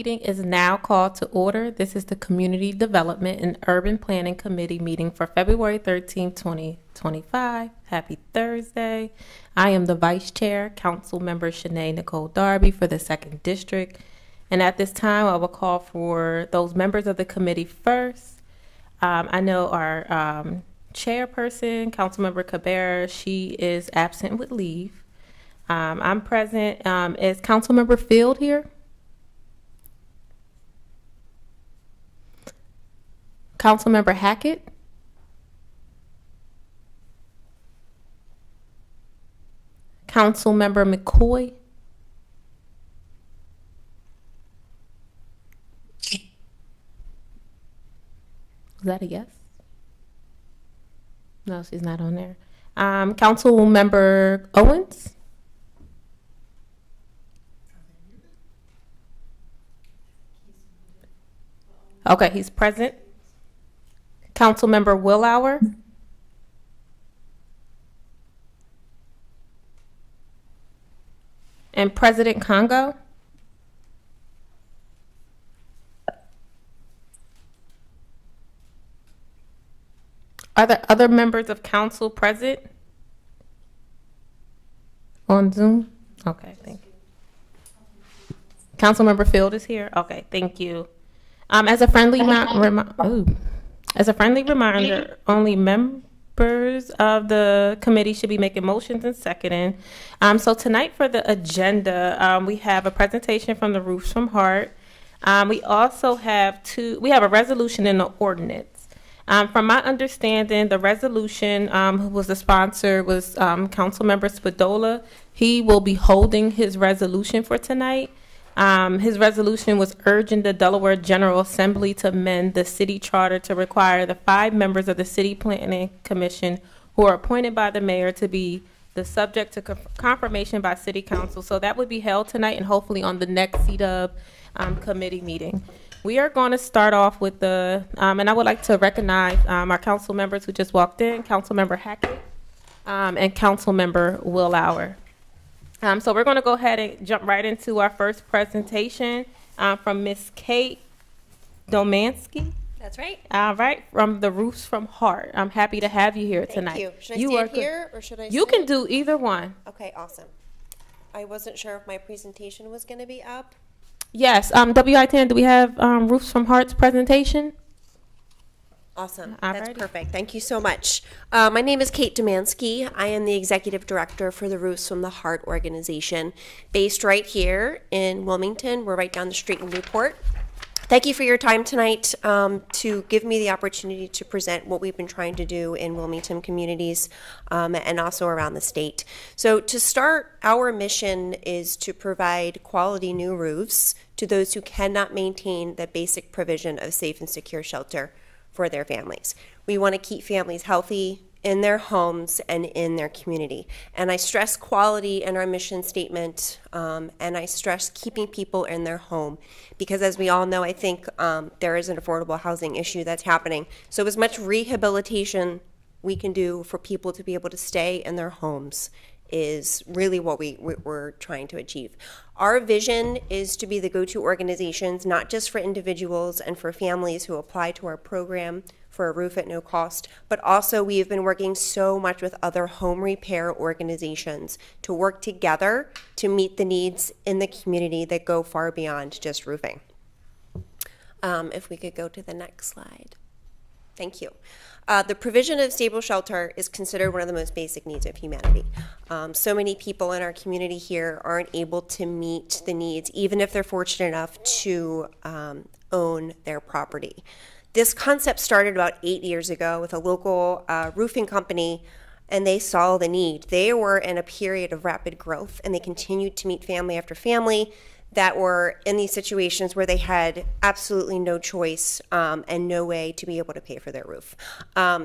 meeting is now called to order. This is the Community Development and Urban Planning Committee meeting for February 13th, 2025. Happy Thursday. I am the Vice Chair, Council Member Shanae Nicole Darby for the 2nd District. And at this time, I will call for those members of the committee first. I know our chairperson, Councilmember Cabrera, she is absent with leave. I'm present. Is Councilmember Field here? Councilmember Hackett? Councilmember McCoy? Is that a yes? No, she's not on there. Councilmember Owens? Okay, he's present. Councilmember Willauer? And President Congo? Are there other members of council present on Zoom? Okay, thank you. Councilmember Field is here? Okay, thank you. As a friendly reminder, only members of the committee should be making motions and seconding. So tonight for the agenda, we have a presentation from the Roofs from Heart. We also have a resolution and an ordinance. From my understanding, the resolution who was the sponsor was Councilmember Spadola. He will be holding his resolution for tonight. His resolution was urging the Delaware General Assembly to amend the city charter to require the 5 members of the City Planning Commission who are appointed by the mayor to be the subject to confirmation by City Council. So that would be held tonight and hopefully on the next CDUB committee meeting. We are going to start off with and I would like to recognize our council members who just walked in, Councilmember Hackett and Councilmember Willauer. So we're going to go ahead and jump right into our first presentation from Miss Kate Domanski. That's right. All right, from the Roofs from Heart. I'm happy to have you here tonight. Thank you. Should I stand here or should I You can do either one. Okay, awesome. I wasn't sure if my presentation was going to be up. Yes. WI10, do we have Roofs from Heart's presentation? Awesome. That's perfect. Thank you so much. My name is Kate Domanski. I am the Executive Director for the Roofs from the Heart organization, based right here in Wilmington. We're right down the street in Newport. Thank you for your time tonight to give me the opportunity to present what we've been trying to do in Wilmington communities and also around the state. So to start, our mission is to provide quality new roofs to those who cannot maintain the basic provision of safe and secure shelter for their families. We want to keep families healthy in their homes and in their community. And I stress quality in our mission statement, and I stress keeping people in their home because as we all know, I think there is an affordable housing issue that's happening. So as much rehabilitation we can do for people to be able to stay in their homes is really what we're trying to achieve. Our vision is to be the go-to organizations, not just for individuals and for families who apply to our program for a roof at no cost, but also we have been working so much with other home repair organizations to work together to meet the needs in the community that go far beyond just roofing. If we could go to the next slide. Thank you. The provision of stable shelter is considered one of the most basic needs of humanity. So many people in our community here aren't able to meet the needs, even if they're fortunate enough to own their property. This concept started about 8 years ago with a local roofing company, and they saw the need. They were in a period of rapid growth, and they continued to meet family after family that were in these situations where they had absolutely no choice and no way to be able to pay for their roof.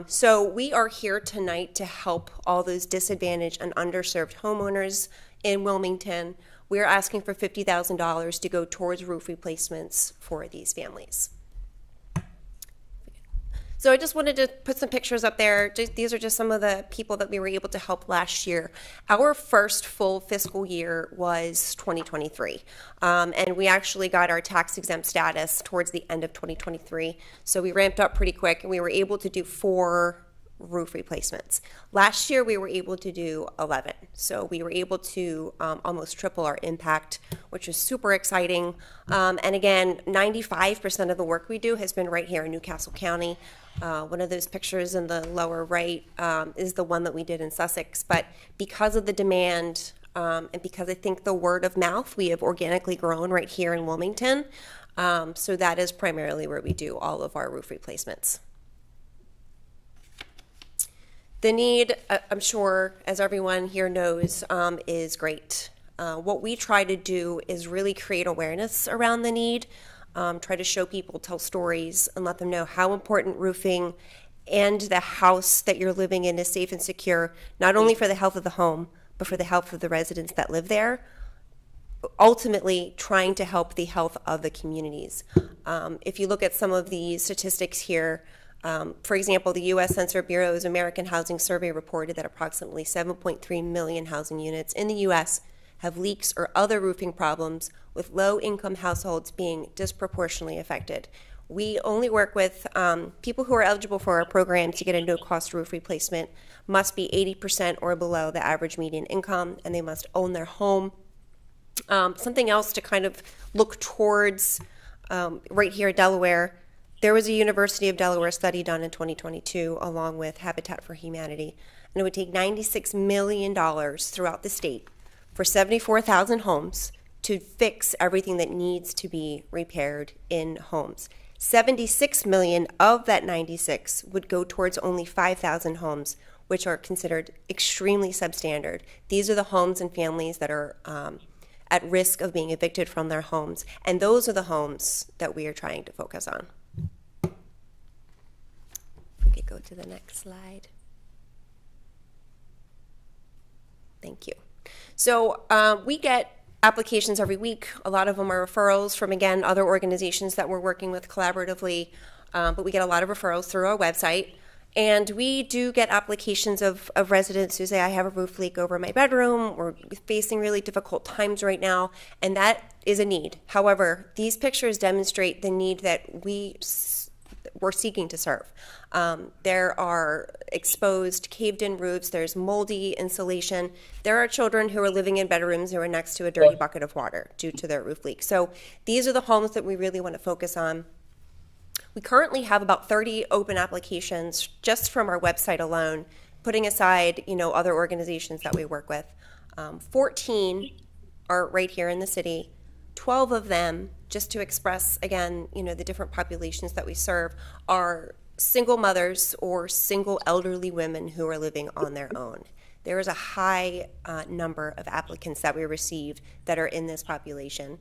So we are here tonight to help all those disadvantaged and underserved homeowners in Wilmington. We're asking for $50,000 to go towards roof replacements for these families. So I just wanted to put some pictures up there. These are just some of the people that we were able to help last year. Our first full fiscal year was 2023. And we actually got our tax exempt status towards the end of 2023. So we ramped up pretty quick and we were able to do 4 roof replacements. Last year we were able to do 11. So we were able to almost triple our impact, which is super exciting. And again, 95% of the work we do has been right here in Newcastle County. One of those pictures in the lower right is the one that we did in Sussex. But because of the demand and because I think the word of mouth, we have organically grown right here in Wilmington. So that is primarily where we do all of our roof replacements. The need, I'm sure, as everyone here knows, is great. What we try to do is really create awareness around the need, try to show people, tell stories, and let them know how important roofing and the house that you're living in is safe and secure, not only for the health of the home, but for the health of the residents that live there, ultimately trying to help the health of the communities. If you look at some of the statistics here, for example, the U.S. Census Bureau's American Housing Survey reported that approximately 7.3 million housing units in the U.S. have leaks or other roofing problems, with low-income households being disproportionately affected. We only work with people who are eligible for our program to get a no-cost roof replacement, must be 80% or below the average median income, and they must own their home. Something else to kind of look towards right here in Delaware. There was a University of Delaware study done in 2022 along with Habitat for Humanity, and it would take $96 million throughout the state for 74,000 homes to fix everything that needs to be repaired in homes. 76 million of that 96 would go towards only 5,000 homes, which are considered extremely substandard. These are the homes and families that are at risk of being evicted from their homes, and those are the homes that we are trying to focus on. We could go to the next slide. Thank you. So we get applications every week. A lot of them are referrals from, again, other organizations that we're working with collaboratively, but we get a lot of referrals through our website. And we do get applications of residents who say, I have a roof leak over my bedroom, we're facing really difficult times right now, and that is a need. However, these pictures demonstrate the need that we're seeking to serve. There are exposed, caved-in roofs, there's moldy insulation. There are children who are living in bedrooms who are next to a dirty bucket of water due to their roof leak. So these are the homes that we really want to focus on. We currently have about 30 open applications just from our website alone, putting aside, other organizations that we work with. 14 are right here in the city. 12 of them, just to express, again, the different populations that we serve, are single mothers or single elderly women who are living on their own. There is a high number of applicants that we receive that are in this population.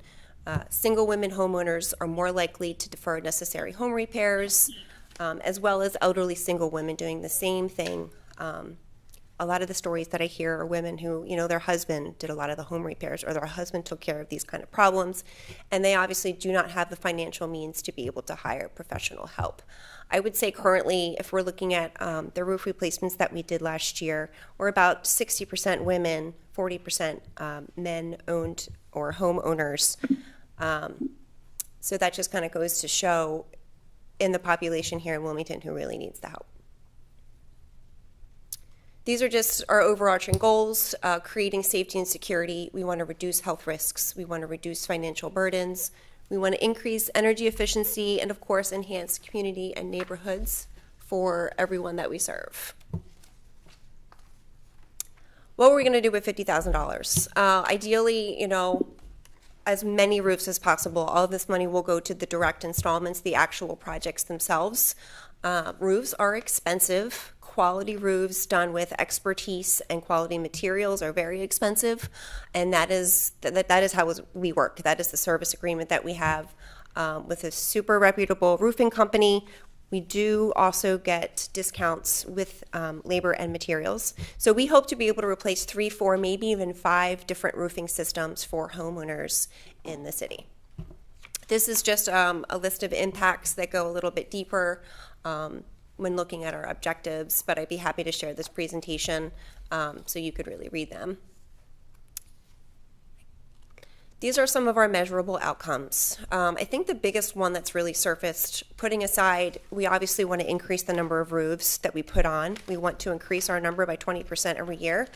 Single women homeowners are more likely to defer necessary home repairs, as well as elderly single women doing the same thing. A lot of the stories that I hear are women who, their husband did a lot of the home repairs, or their husband took care of these kind of problems, and they obviously do not have the financial means to be able to hire professional help. I would say currently, if we're looking at the roof replacements that we did last year, we're about 60% women, 40% men-owned or homeowners. So that just kind of goes to show in the population here in Wilmington who really needs the help. These are just our overarching goals, creating safety and security. We want to reduce health risks. We want to reduce financial burdens. We want to increase energy efficiency and, of course, enhance community and neighborhoods for everyone that we serve. What were we going to do with $50,000? Ideally, as many roofs as possible. All of this money will go to the direct installments, the actual projects themselves. Roofs are expensive. Quality roofs done with expertise and quality materials are very expensive, and that is how we work. That is the service agreement that we have with a super reputable roofing company. We do also get discounts with labor and materials. So we hope to be able to replace 3, 4, maybe even 5 different roofing systems for homeowners in the city. This is just a list of impacts that go a little bit deeper. when looking at our objectives, but I'd be happy to share this presentation so you could really read them. These are some of our measurable outcomes. I think the biggest one that's really surfaced, putting aside, we obviously want to increase the number of roofs that we put on. We want to increase our number by 20% every year.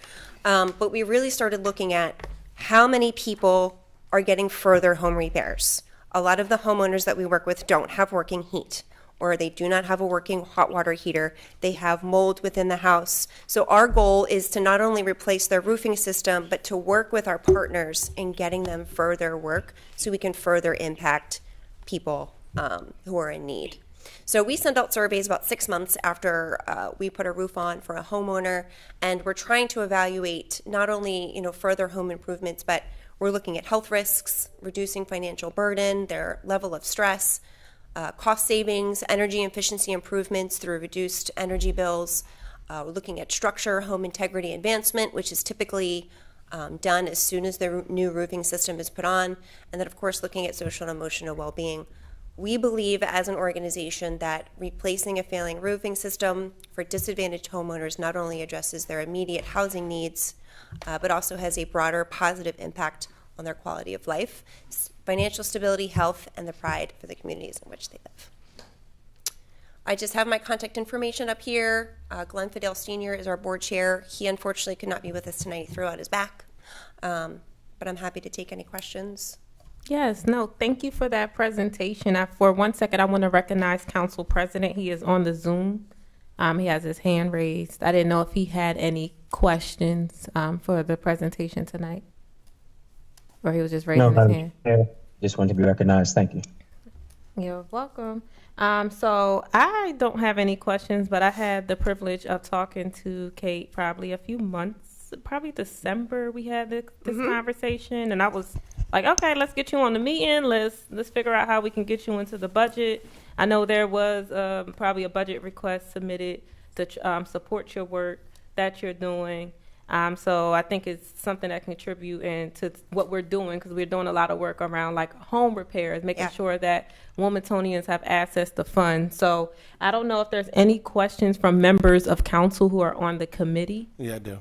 But we really started looking at how many people are getting further home repairs. A lot of the homeowners that we work with don't have working heat, or they do not have a working hot water heater. They have mold within the house. So our goal is to not only replace their roofing system, but to work with our partners in getting them further work so we can further impact people who are in need. So we send out surveys about 6 months after we put a roof on for a homeowner, and we're trying to evaluate not only further home improvements, but we're looking at health risks, reducing financial burden, their level of stress, cost savings, energy efficiency improvements through reduced energy bills. We're looking at structure, home integrity advancement, which is typically done as soon as the new roofing system is put on. And then, of course, looking at social and emotional well-being. We believe as an organization that replacing a failing roofing system for disadvantaged homeowners not only addresses their immediate housing needs, but also has a broader positive impact on their quality of life, financial stability, health, and the pride for the communities in which they live. I just have my contact information up here. Glenn Fidel Sr. is our board chair. He unfortunately could not be with us tonight. He threw out his back, but I'm happy to take any questions. Yes, no, thank you for that presentation. For 1 second, I want to recognize Council President. He is on the Zoom. He has his hand raised. I didn't know if he had any questions for the presentation tonight. Or he was just raising his hand? No, just wanted to be recognized. Thank you. You're welcome. So I don't have any questions, but I had the privilege of talking to Kate probably a few months, probably December we had this conversation. And I was like, okay, let's get you on the meeting. Let's figure out how we can get you into the budget. I know there was probably a budget request submitted to support your work that you're doing. So I think it's something that can contribute into what we're doing, because we're doing a lot of work around like home repairs, making sure that Wilmingtonians have access to funds. So I don't know if there's any questions from members of council who are on the committee. Yeah, I do.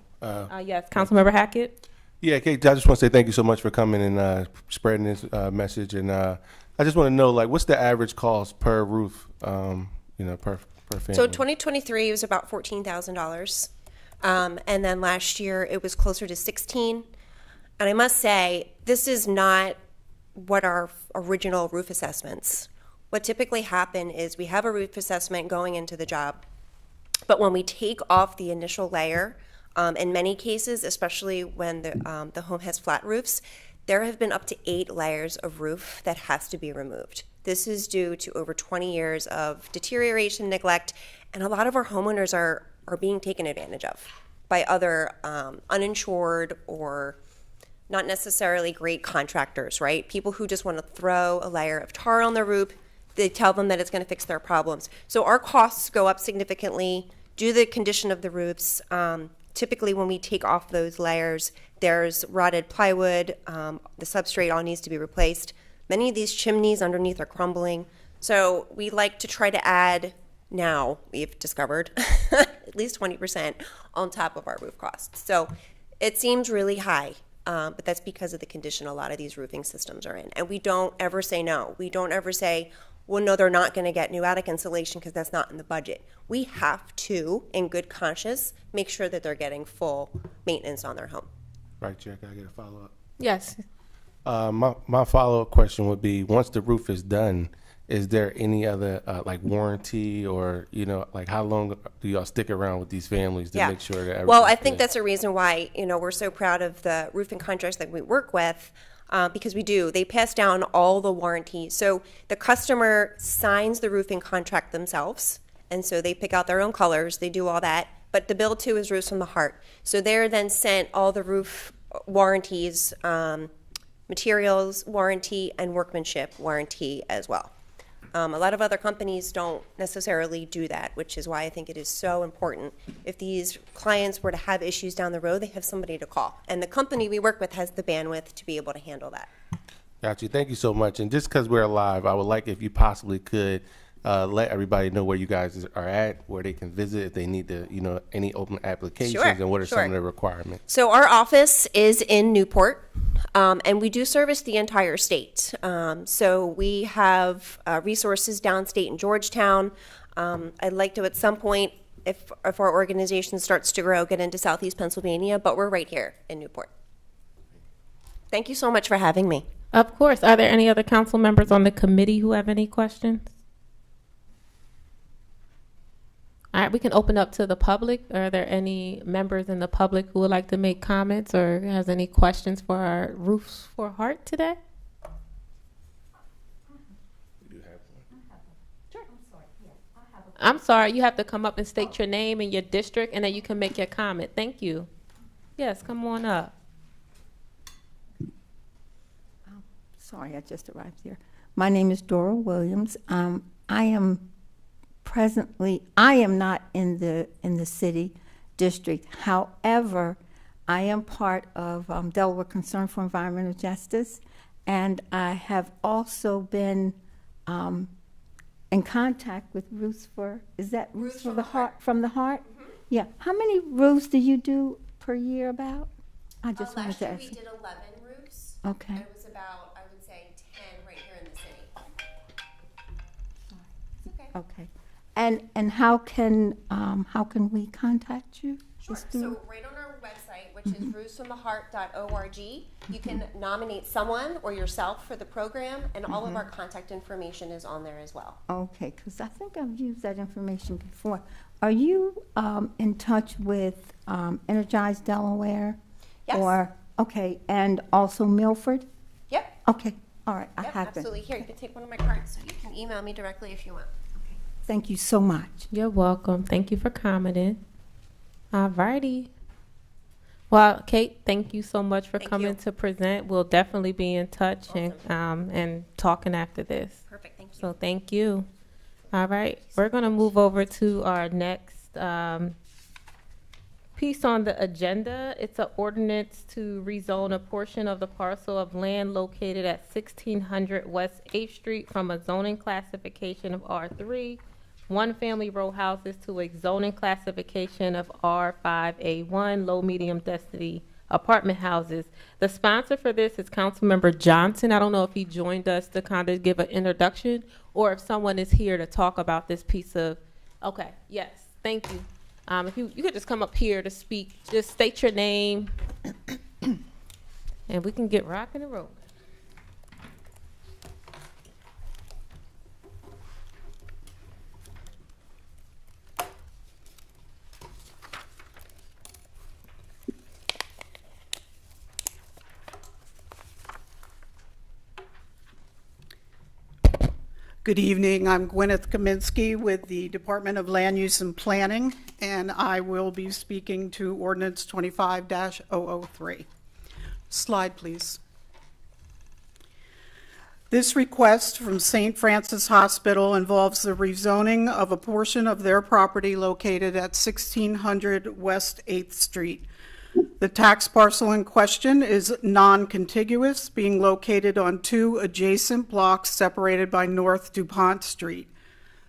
Yes, Councilmember Hackett. Yeah, Kate, I just want to say thank you so much for coming and spreading this message. And I just want to know, like, what's the average cost per roof, per family? So 2023 was about $14,000. And then last year it was closer to 16. And I must say, this is not what our original roof assessments. What typically happen is we have a roof assessment going into the job, but when we take off the initial layer, in many cases, especially when the home has flat roofs, there have been up to 8 layers of roof that has to be removed. This is due to over 20 years of deterioration, neglect, and a lot of our homeowners are being taken advantage of by other uninsured or not necessarily great contractors, right? People who just want to throw a layer of tar on their roof. They tell them that it's going to fix their problems. So our costs go up significantly due to the condition of the roofs. Typically when we take off those layers, there's rotted plywood, the substrate all needs to be replaced. Many of these chimneys underneath are crumbling. So we like to try to add, now we've discovered, at least 20% on top of our roof costs. So it seems really high, but that's because of the condition a lot of these roofing systems are in. And we don't ever say no. We don't ever say, well, no, they're not going to get new attic insulation because that's not in the budget. We have to, in good conscience, make sure that they're getting full maintenance on their home. Right, Chair, can I get a follow-up? Yes. My follow-up question would be, once the roof is done, is there any other like warranty or, like how long do y'all stick around with these families to make sure that everything's Well, I think that's a reason why, we're so proud of the roofing contracts that we work with, because we do. They pass down all the warranty. So the customer signs the roofing contract themselves, and so they pick out their own colors. They do all that. But the bill, too, is Roofs from the Heart. So they're then sent all the roof warranties, materials warranty, and workmanship warranty as well. A lot of other companies don't necessarily do that, which is why I think it is so important. If these clients were to have issues down the road, they have somebody to call. And the company we work with has the bandwidth to be able to handle that. Got you. Thank you so much. And just because we're live, I would like if you possibly could let everybody know where you guys are at, where they can visit if they need to, any open applications, Sure, and what are sure. some of the requirements? So our office is in Newport, and we do service the entire state. So we have resources downstate in Georgetown. I'd like to, at some point, if our organization starts to grow, get into Southeast Pennsylvania, but we're right here in Newport. Thank you so much for having me. Of course. Are there any other council members on the committee who have any questions? All right, we can open up to the public. Are there any members in the public who would like to make comments or has any questions for our Roofs for Heart today? I'm sorry, you have to come up and state your name and your district, and then you can make your comment. Thank you. Yes, come on up. Sorry, I just arrived here. My name is Dora Williams. I am not in the city district. However, I am part of Delaware Concern for Environmental Justice, and I have also been in contact with Roofs for, is that Roofs for the Heart? From the Heart? Mm-hmm. Yeah. How many roofs do you do per year about? I just wanted to ask. Last year we did 11 roofs. Okay. It was about, I would say, 10 right here in the city. Okay. Okay. And how can we contact you? Sure. So right on our website, which is roofsfromtheheart.org, you can nominate someone or yourself for the program, and all of our contact information is on there as well. Okay, because I think I've used that information before. Are you in touch with Energize Delaware? Yes. Or, okay, and also Milford? Yep. Okay, all right, I Yep, have it. absolutely. Here, you can take one of my cards, so you can email me directly if you want. Thank you so much. You're welcome. Thank you for commenting. All righty. Well, Kate, thank you so much for coming to present. We'll definitely be in touch and talking after this. Perfect. Thank you. So thank you. All right. We're going to move over to our next piece on the agenda. It's an ordinance to rezone a portion of the parcel of land located at 1600 West 8th Street from a zoning classification of R3, one-family row houses, to a zoning classification of R5A1, low-medium density apartment houses. The sponsor for this is Councilmember Johnson. I don't know if he joined us to kind of give an introduction or if someone is here to talk about this piece of, okay, yes, thank you. If you could just come up here to speak, just state your name, and we can get rocking and rolling. Good evening. I'm Gwyneth Kaminsky with the Department of Land Use and Planning, and I will be speaking to Ordinance 25-003. Slide, please. This request from St. Francis Hospital involves the rezoning of a portion of their property located at 1600 West 8th Street. The tax parcel in question is non-contiguous, being located on two adjacent blocks separated by North DuPont Street.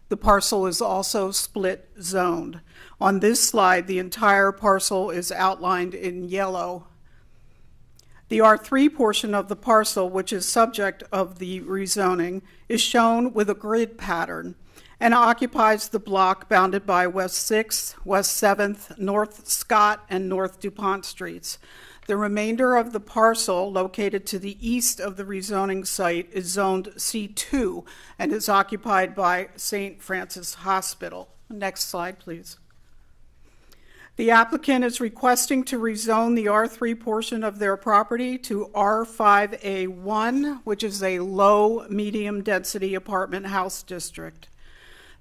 The parcel is also split zoned. On this slide, the entire parcel is outlined in yellow. The R3 portion of the parcel, which is subject of the rezoning, is shown with a grid pattern and occupies the block bounded by West 6th, West 7th, North Scott, and North DuPont Streets. The remainder of the parcel, located to the east of the rezoning site, is zoned C2 and is occupied by St. Francis Hospital. Next slide, please. The applicant is requesting to rezone the R3 portion of their property to R5A1, which is a low medium density apartment house district.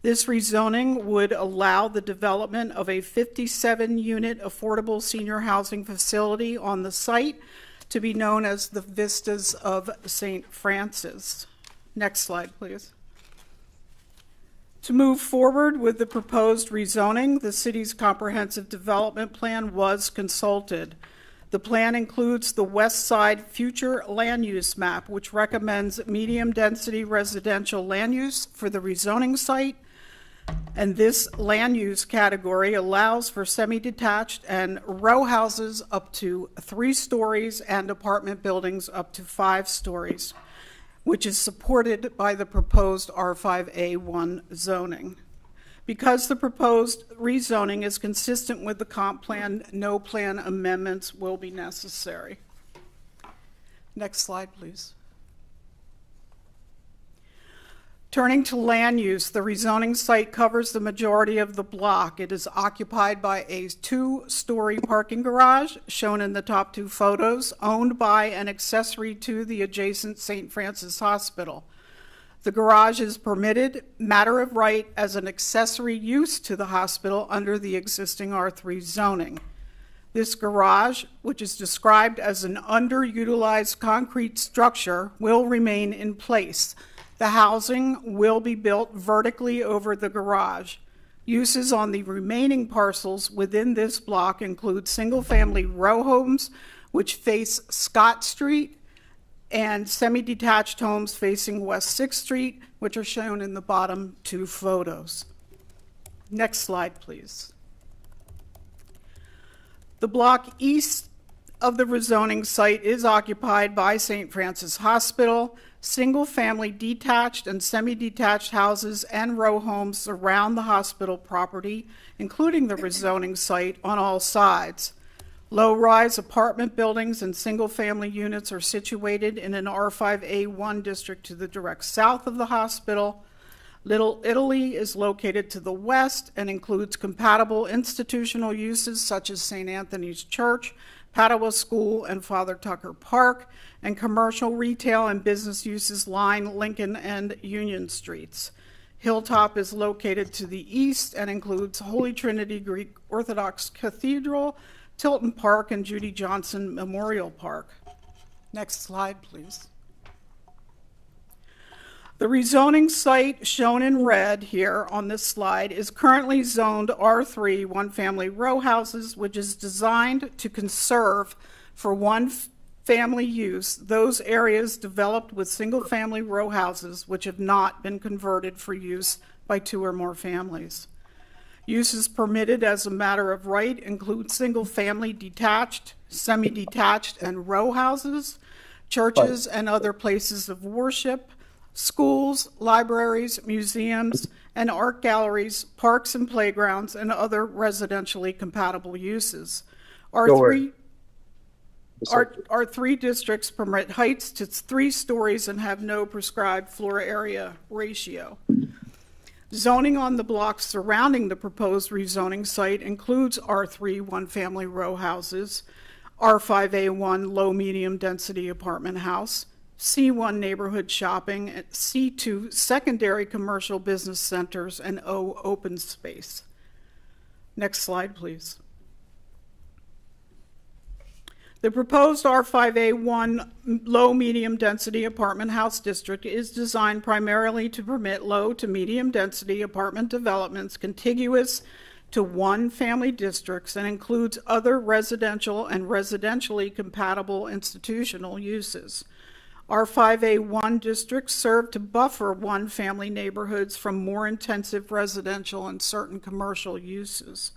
This rezoning would allow the development of a 57-unit affordable senior housing facility on the site to be known as the Vistas of St. Francis. Next slide, please. To move forward with the proposed rezoning, the city's comprehensive development plan was consulted. The plan includes the West Side Future Land Use Map, which recommends medium-density residential land use for the rezoning site. And this land use category allows for semi-detached and row houses up to 3 stories and apartment buildings up to 5 stories, which is supported by the proposed R5A1 zoning. Because the proposed rezoning is consistent with the comp plan, no plan amendments will be necessary. Next slide, please. Turning to land use, the rezoning site covers the majority of the block. It is occupied by a 2-story parking garage, shown in the top 2 photos, owned by and accessory to the adjacent St. Francis Hospital. The garage is permitted matter of right as an accessory use to the hospital under the existing R3 zoning. This garage, which is described as an underutilized concrete structure, will remain in place. The housing will be built vertically over the garage. Uses on the remaining parcels within this block include single-family row homes, which face Scott Street, and semi-detached homes facing West 6th Street, which are shown in the bottom 2 photos. Next slide, please. The block east of the rezoning site is occupied by St. Francis Hospital. Single-family detached and semi-detached houses and row homes surround the hospital property, including the rezoning site, on all sides. Low-rise apartment buildings and single-family units are situated in an R5A1 district to the direct south of the hospital. Little Italy is located to the west and includes compatible institutional uses such as St. Anthony's Church, Padua School, and Father Tucker Park, and commercial, retail, and business uses line Lincoln and Union Streets. Hilltop is located to the east and includes Holy Trinity Greek Orthodox Cathedral, Tilton Park, and Judy Johnson Memorial Park. Next slide, please. The rezoning site shown in red here on this slide is currently zoned R3 one-family row houses, which is designed to conserve for one-family use those areas developed with single-family row houses which have not been converted for use by 2 or more families. Uses permitted as a matter of right include single-family detached, semi-detached, and row houses, churches and other places of worship, schools, libraries, museums, and art galleries, parks and playgrounds, and other residentially compatible uses. Our three districts permit heights to 3 stories and have no prescribed floor area ratio. Zoning on the blocks surrounding the proposed rezoning site includes R3 one-family row houses, R5A1 low-medium density apartment house, C1 neighborhood shopping, C2 secondary commercial business centers, and O open space. Next slide, please. The proposed R5A1 low-medium density apartment house district is designed primarily to permit low to medium density apartment developments contiguous to one-family districts and includes other residential and residentially compatible institutional uses. R5A1 districts serve to buffer one-family neighborhoods from more intensive residential and certain commercial uses.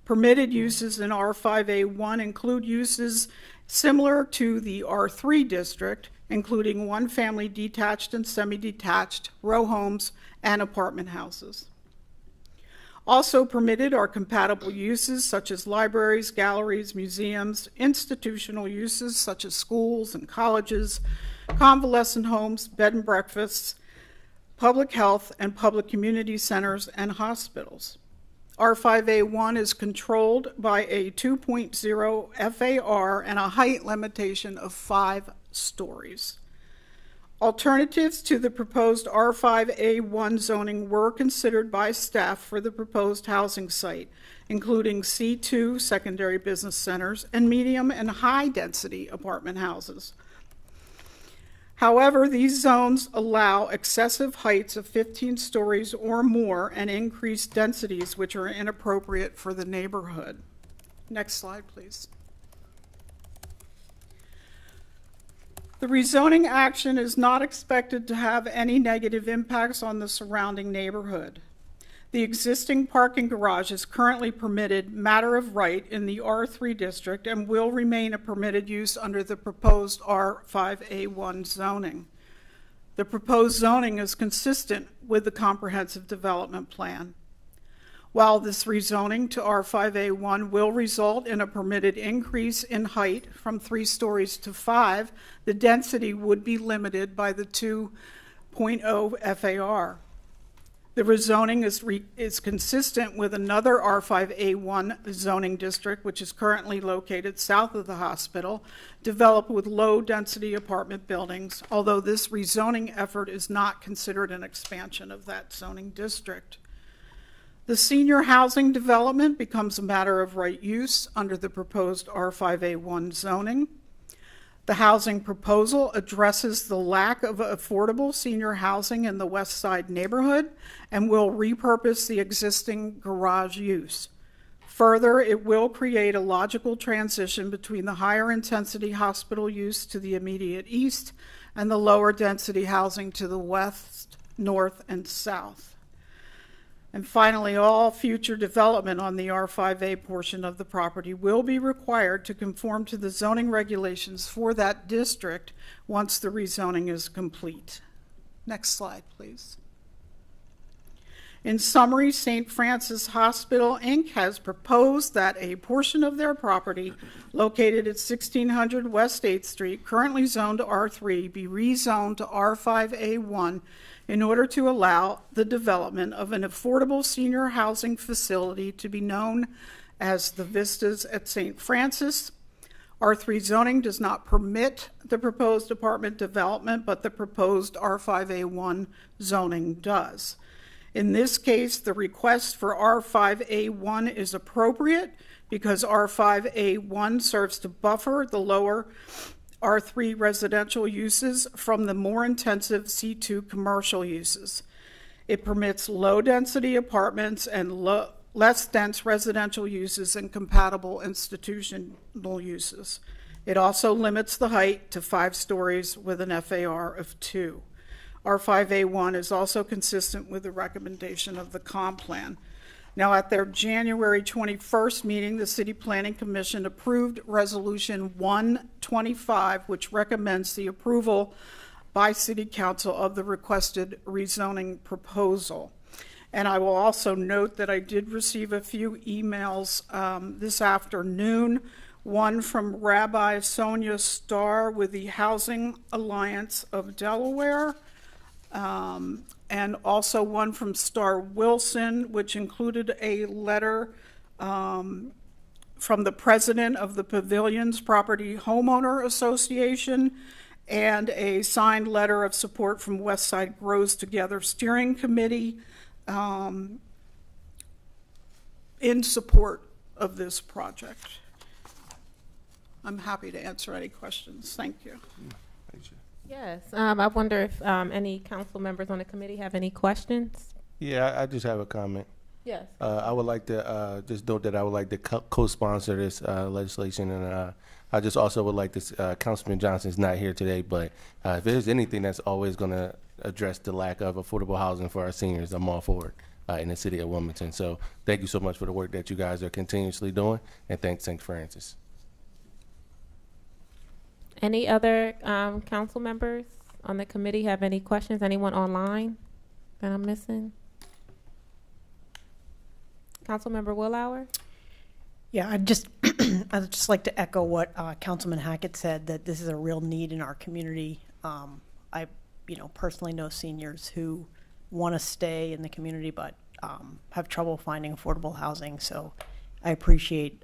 Permitted uses in R5A1 include uses similar to the R3 district, including one-family detached and semi-detached row homes and apartment houses. Also permitted are compatible uses such as libraries, galleries, museums, institutional uses such as schools and colleges, convalescent homes, bed and breakfasts, public health, and public community centers and hospitals. R5A1 is controlled by a 2.0 FAR and a height limitation of 5 stories. Alternatives to the proposed R5A1 zoning were considered by staff for the proposed housing site, including C2 secondary business centers and medium and high density apartment houses. However, these zones allow excessive heights of 15 stories or more and increased densities which are inappropriate for the neighborhood. Next slide, please. The rezoning action is not expected to have any negative impacts on the surrounding neighborhood. The existing parking garage is currently permitted matter of right in the R3 district and will remain a permitted use under the proposed R5A1 zoning. The proposed zoning is consistent with the comprehensive development plan. While this rezoning to R5A1 will result in a permitted increase in height from 3 stories to 5, the density would be limited by the 2.0 FAR. The rezoning is consistent with another R5A1 zoning district, which is currently located south of the hospital, developed with low-density apartment buildings, although this rezoning effort is not considered an expansion of that zoning district. The senior housing development becomes a matter of right use under the proposed R5A1 zoning. The housing proposal addresses the lack of affordable senior housing in the West Side neighborhood and will repurpose the existing garage use. Further, it will create a logical transition between the higher intensity hospital use to the immediate east and the lower density housing to the west, north, and south. And finally, all future development on the R5A portion of the property will be required to conform to the zoning regulations for that district once the rezoning is complete. Next slide, please. In summary, St. Francis Hospital, Inc. has proposed that a portion of their property located at 1600 West 8th Street, currently zoned to R3, be rezoned to R5A1 in order to allow the development of an affordable senior housing facility to be known as the Vistas at St. Francis. R3 zoning does not permit the proposed apartment development, but the proposed R5A1 zoning does. In this case, the request for R5A1 is appropriate because R5A1 serves to buffer the lower R3 residential uses from the more intensive C2 commercial uses. It permits low-density apartments and less dense residential uses and compatible institutional uses. It also limits the height to 5 stories with an FAR of 2. R5A1 is also consistent with the recommendation of the comp plan. Now, at their January 21st meeting, the City Planning Commission approved Resolution 125, which recommends the approval by City Council of the requested rezoning proposal. And I will also note that I did receive a few emails this afternoon, one from Rabbi Sonia Starr with the Housing Alliance of Delaware, and also one from Star Wilson, which included a letter from the president of the Pavilions Property Homeowner Association and a signed letter of support from Westside Grows Together Steering Committee in support of this project. I'm happy to answer any questions. Thank you. Yes, I wonder if any council members on the committee have any questions? Yeah, I just have a comment. Yes. I would like to just note that I would like to co-sponsor this legislation, and I just also would like to, Councilman Johnson's not here today, but if there's anything that's always going to address the lack of affordable housing for our seniors, I'm all for it in the city of Wilmington. So thank you so much for the work that you guys are continuously doing, and thanks St. Francis. Any other council members on the committee have any questions? Anyone online that I'm missing? Councilmember Willauer? Yeah, I'd just like to echo what Councilman Hackett said, that this is a real need in our community. I personally know seniors who want to stay in the community but have trouble finding affordable housing. So I appreciate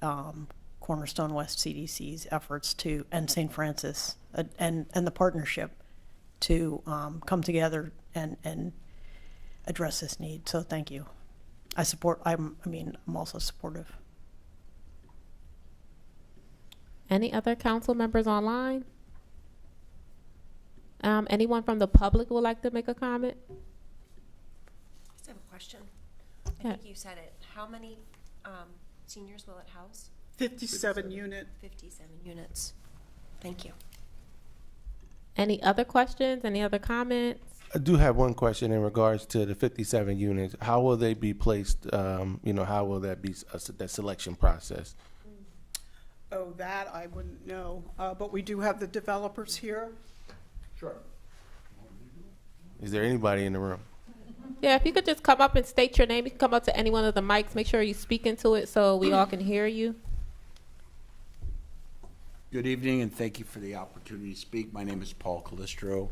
Cornerstone West CDC's efforts to, and St. Francis and the partnership to come together and address this need. So thank you. I'm also supportive. Any other council members online? Anyone from the public would like to make a comment? I just have a question. Yeah. I think you said it. How many seniors will it house? 57 unit. 57 units. Thank you. Any other questions? Any other comments? I do have one question in regards to the 57 units. How will they be placed? How will that be the selection process? Oh, that I wouldn't know, but we do have the developers here. Is there anybody in the room? Yeah, if you could just come up and state your name. You can come up to any one of the mics. Make sure you speak into it so we all can hear you. Good evening, and thank you for the opportunity to speak. My name is Paul Calistro.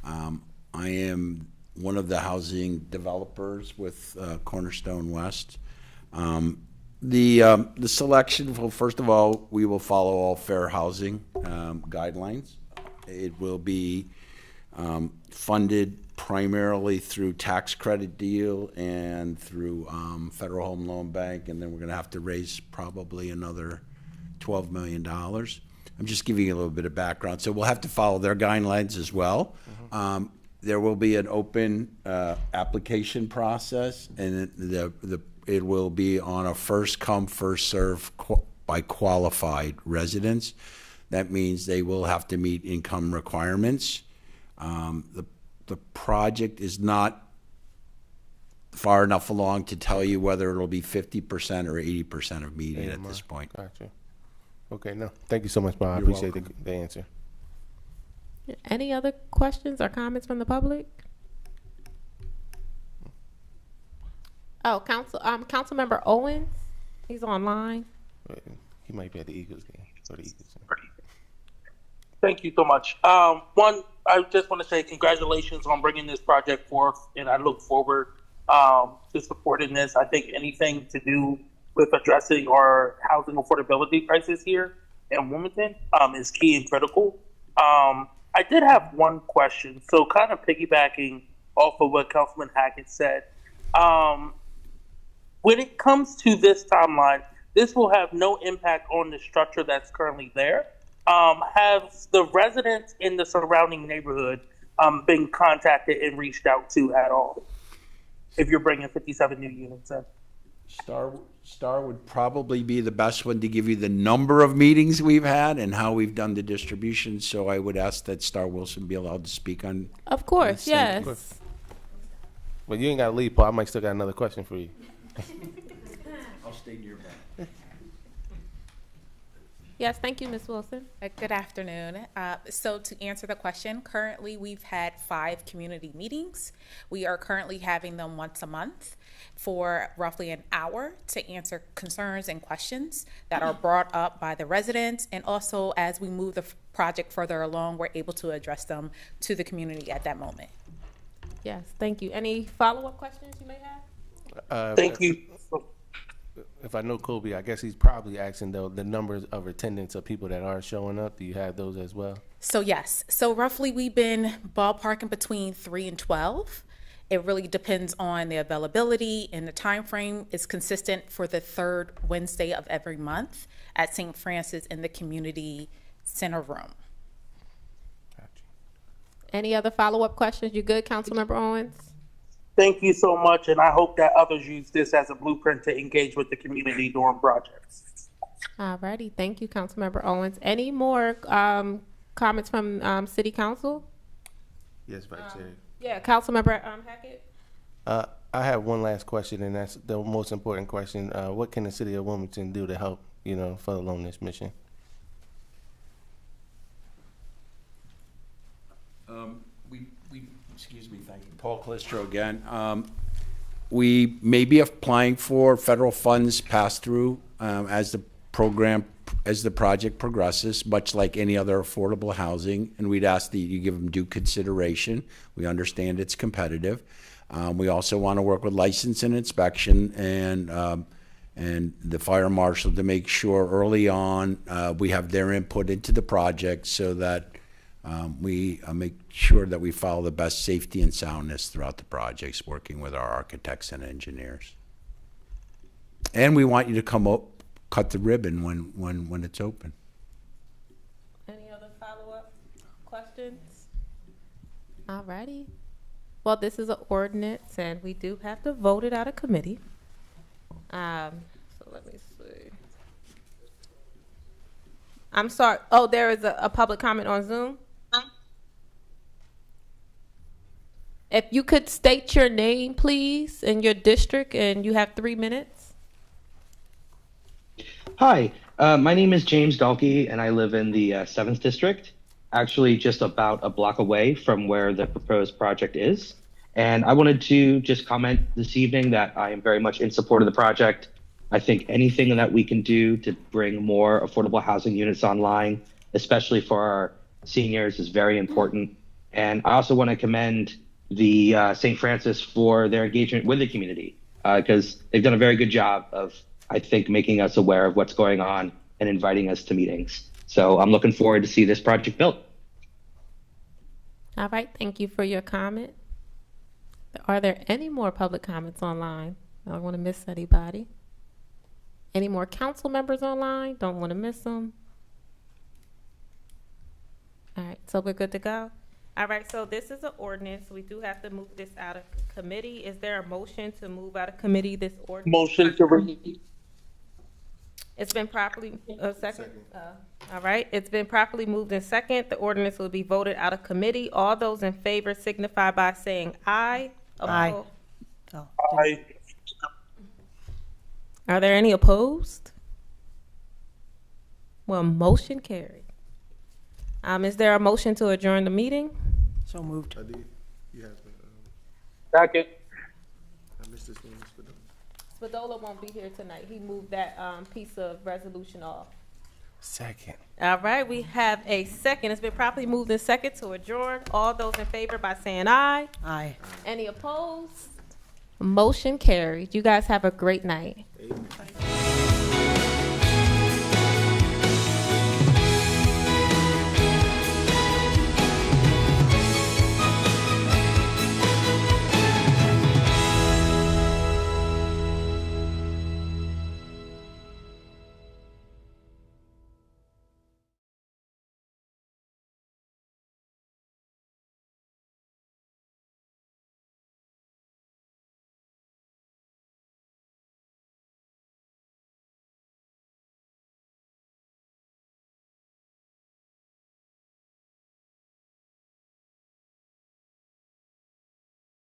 I am one of the housing developers with Cornerstone West. The selection, well, first of all, we will follow all fair housing guidelines. It will be funded primarily through tax credit deal and through Federal Home Loan Bank, and then we're going to have to raise probably another $12 million. I'm just giving you a little bit of background. So we'll have to follow their guidelines as well. Mm-hmm. There will be an open application process, and it will be on a first come, first serve by qualified residents. That means they will have to meet income requirements. The project is not far enough along to tell you whether it'll be 50% or 80% of meeting at this point. Gotcha. Okay, no, thank you so much, Bob. I You're appreciate welcome. the answer. Any other questions or comments from the public? Oh, Councilmember Owens, he's online. He might be at the Eagles game. Or the Eagles game. Thank you so much. One, I just want to say congratulations on bringing this project forth, and I look forward to supporting this. I think anything to do with addressing our housing affordability crisis here in Wilmington is key and critical. I did have one question. So kind of piggybacking off of what Councilman Hackett said, when it comes to this timeline, this will have no impact on the structure that's currently there. Have the residents in the surrounding neighborhood been contacted and reached out to at all? If you're bringing 57 new units in. Star would probably be the best one to give you the number of meetings we've had and how we've done the distribution. So I would ask that Star Wilson be allowed to speak on. Of course, yes. Of course. Well, you ain't got to leave, Paul. I might still got another question for you. I'll stay nearby. Yes, thank you, Ms. Wilson. Good afternoon. So to answer the question, currently we've had 5 community meetings. We are currently having them once a month for roughly an hour to answer concerns and questions that are brought up by the residents. And also as we move the project further along, we're able to address them to the community at that moment. Yes, thank you. Any follow-up questions you may have? Thank you. If I know Kobe, I guess he's probably asking the numbers of attendance of people that are showing up. Do you have those as well? So yes. So roughly we've been ballparking between 3 and 12. It really depends on the availability, and the time frame is consistent for the 3rd Wednesday of every month at St. Francis in the community center room. Gotcha. Any other follow-up questions? You good, Councilmember Owens? Thank you so much, and I hope that others use this as a blueprint to engage with the community during projects. All righty. Thank you, Councilmember Owens. Any more comments from City Council? Yes, Vice Chair. Yeah, Councilmember Hackett. I have one last question, and that's the most important question. What can the City of Wilmington do to help, further along this mission? Excuse me, thank you. Paul Calistro again. We may be applying for federal funds pass-through as the project progresses, much like any other affordable housing, and we'd ask that you give them due consideration. We understand it's competitive. We also want to work with license and inspection and the fire marshal to make sure early on we have their input into the project so that we make sure that we follow the best safety and soundness throughout the projects, working with our architects and engineers. And we want you to come up, cut the ribbon when it's open. Any other follow-up questions? All righty. Well, this is an ordinance, and we do have to vote it out of committee. So let me see. I'm sorry. Oh, there is a public comment on Zoom? If you could state your name, please, and your district, and you have 3 minutes. Hi, my name is James Dalkey, and I live in the 7th District, actually just about a block away from where the proposed project is. And I wanted to just comment this evening that I am very much in support of the project. I think anything that we can do to bring more affordable housing units online, especially for our seniors, is very important. And I also want to commend the St. Francis for their engagement with the community, because they've done a very good job of, I think, making us aware of what's going on and inviting us to meetings. So I'm looking forward to see this project built. All right, thank you for your comment. Are there any more public comments online? I don't want to miss anybody. Any more council members online? Don't want to miss them. All right, so we're good to go. All right, so this is an ordinance. We do have to move this out of committee. Is there a motion to move out of committee this ordinance? Motion to read. It's been properly, second? All right, it's been properly moved in second. The ordinance will be voted out of committee. All those in favor signify by saying aye. Aye. Opposed? Aye. Are there any opposed? Well, motion carried. Is there a motion to adjourn the meeting? So moved. Second. Spadola won't be here tonight. He moved that piece of resolution off. Second. All right, we have a second. It's been properly moved in second to adjourn. All those in favor by saying aye. Aye. Any opposed? Motion carried. You guys have a great night. Amen.